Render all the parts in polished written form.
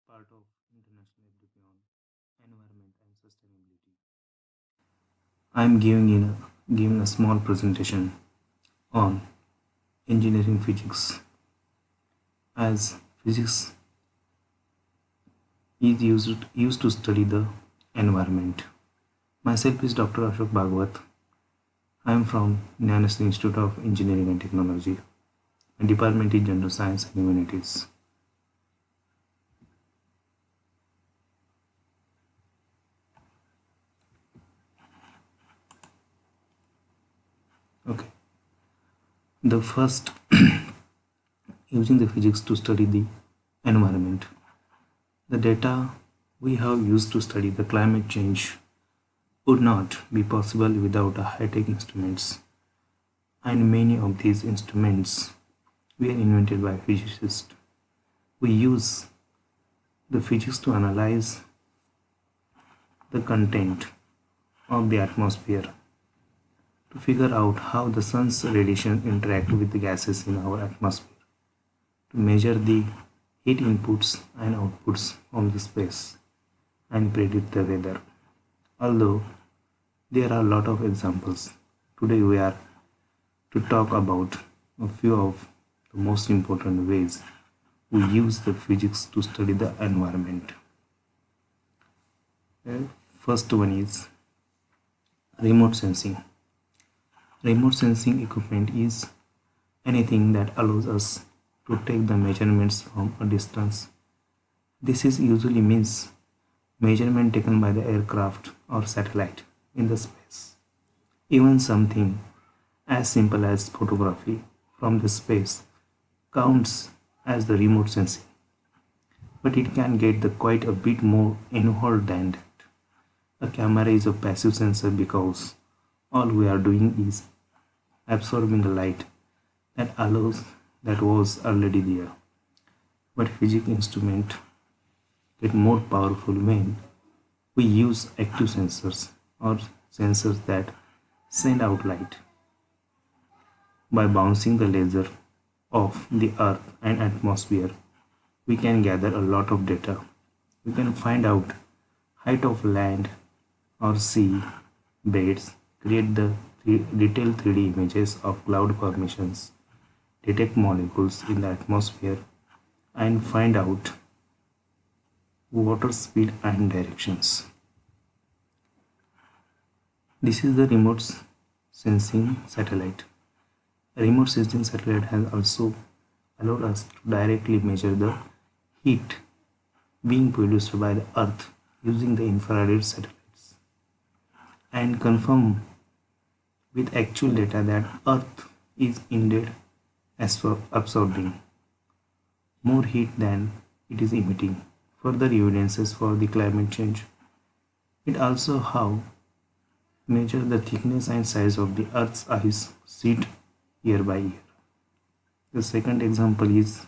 part of International FDP on Environment and Sustainability. I am giving a small presentation on engineering physics, as physics is used to study the environment. Myself is Dr. Ashok Bhagwat. I am from National Institute of Engineering and Technology. My department is General Science and Humanities. Okay. The first, using the physics to study the environment. The data we have used to study the climate change would not be possible without high-tech instruments, and many of these instruments were invented by physicists. We use the physics to analyze the content of the atmosphere, to figure out how the sun's radiation interact with the gases in our atmosphere, to measure the heat inputs and outputs from the space, and predict the weather. Although there are a lot of examples, today we are to talk about a few of the most important ways we use the physics to study the environment. First one is remote sensing. Remote sensing equipment is anything that allows us to take the measurements from a distance. This is usually means measurement taken by the aircraft or satellite in the space. Even something as simple as photography from the space counts as the remote sensing, but it can get quite a bit more involved than that. A camera is a passive sensor because all we are doing is absorbing the light that was already there. But physics instruments get more powerful when we use active sensors, or sensors that send out light. By bouncing the laser off the earth and atmosphere, we can gather a lot of data. We can find out height of land or sea beds, create the detailed 3D images of cloud formations, detect molecules in the atmosphere, and find out water speed and directions. This is the remote sensing satellite. A remote sensing satellite has also allowed us to directly measure the heat being produced by the Earth using the infrared satellites, and confirm with actual data that Earth is indeed absorbing more heat than it is emitting. Further evidences for the climate change. It also how measure the thickness and size of the Earth's ice sheet year by year. The second example is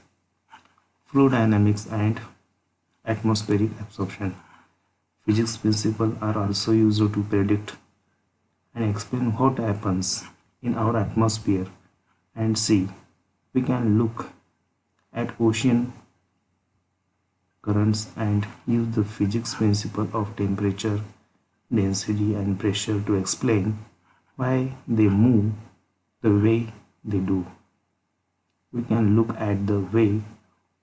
fluid dynamics and atmospheric absorption. Physics principles are also used to predict and explain what happens in our atmosphere and sea. We can look at ocean currents and use the physics principle of temperature, density, and pressure to explain why they move the way they do. We can look at the way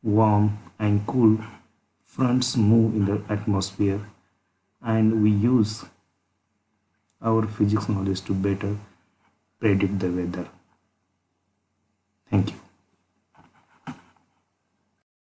warm and cool fronts move in the atmosphere, and we use our physics knowledge to better predict the weather. Thank you.